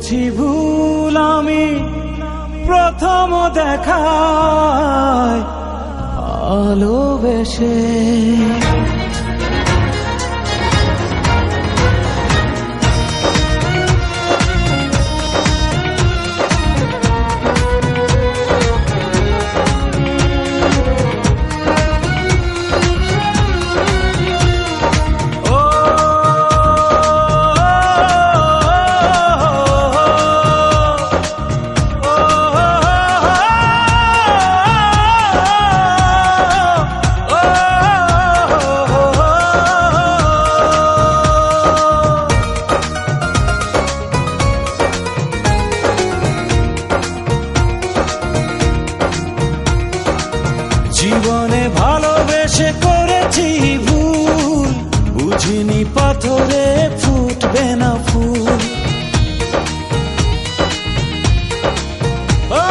করেছি ভুল আমি প্রথম দেখায় ভালোবেসে। জীবনে ভালোবেসে করেছি ভুল, বুঝিনি পাথরে ফুটবে না ফুল। ও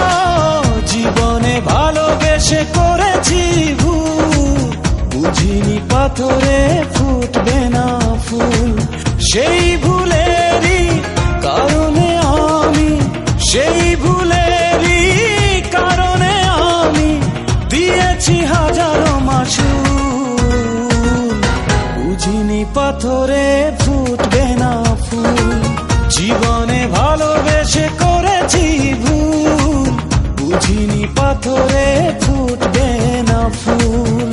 জীবনে ভালোবেসে করেছি ভুল, বুঝিনি পাথরে ফুটবে না ফুল। সেই ভুলেরই কারণে আমি, সেই ভুলেরই কারণে আমি দিয়েছি হাজারো মাসুল। বুঝিনি পাথরে ফুটবে না ফুল, জীবনে ভালোবেসে করেছি ভুল, বুঝিনি পাথরে ফুটবে না ফুল।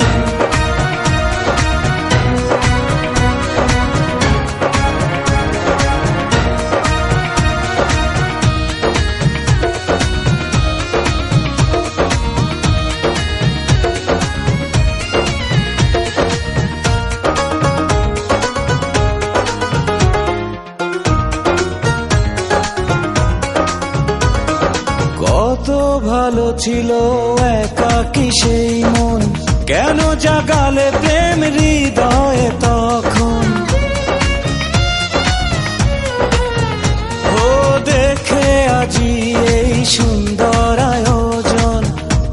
কত ভালো ছিল একাকী সেই মন, কেন জাগালে প্রেম হৃদয়ে তখন। ও দেখে আজি এই সুন্দর আয়োজন,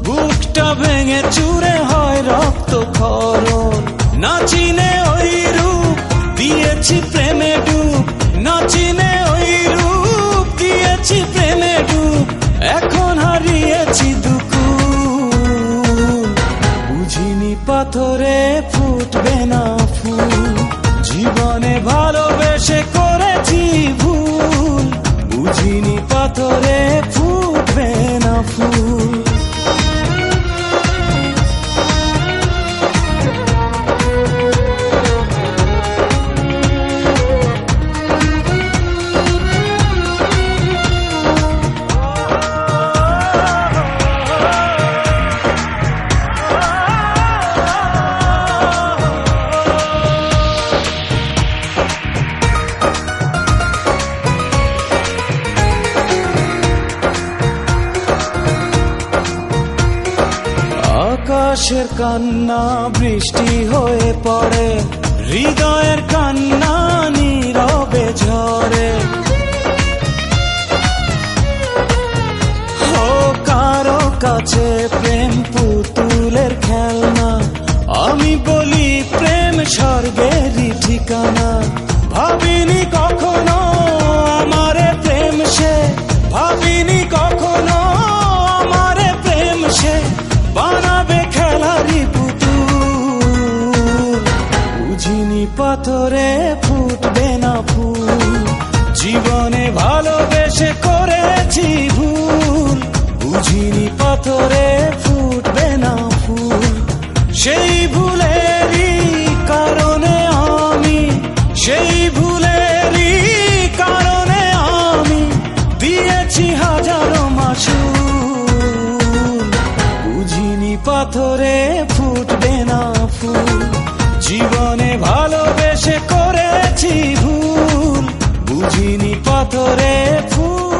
বুকটা ভেঙে চুরে হয় রক্তক্ষরণ। না চিনে ওই রূপ দিয়েছি প্রেমে ডুব, না চিনে ওই রূপ দিয়েছি প্রেমে ডুব। এখন হারিয়েছি দুকুল, বুঝিনি পাথরে ফুটবে না ফুল। জীবনে ভালোবেসে করেছি ভুল, বুঝিনি পাথরে ফুটবে না ফুল। আকাশের কান্না বৃষ্টি হয়ে পড়ে, হৃদয়ের কান্না নীরবে ঝরে। ও কারো কাছে প্রেম পুতুলের খেলনা, আমি বলি প্রেম স্বর্গেরই ঠিকানা। ভাবিনি কখনো আমারে প্রেম সে, ভাবিনি কখনো আমারে প্রেম সে বানাবে খেলারি পুতুল। বুঝিনি পাথরে ফুটবে না ফুল, জীবনে ভালোবেসে করেছি ভুল, বুঝিনি পাথরে ফুটবে না ফুল। সেই ভুলেরই কারণে আমি, সেই ভুলেরই কারণে আমি দিয়েছি হাজারো মাসুল। বুঝিনি পাথরে ফুটবে না ফুল, জীবনে ভালোবেসে করেছি ভুল, বুঝিনি পাথরে ফুল।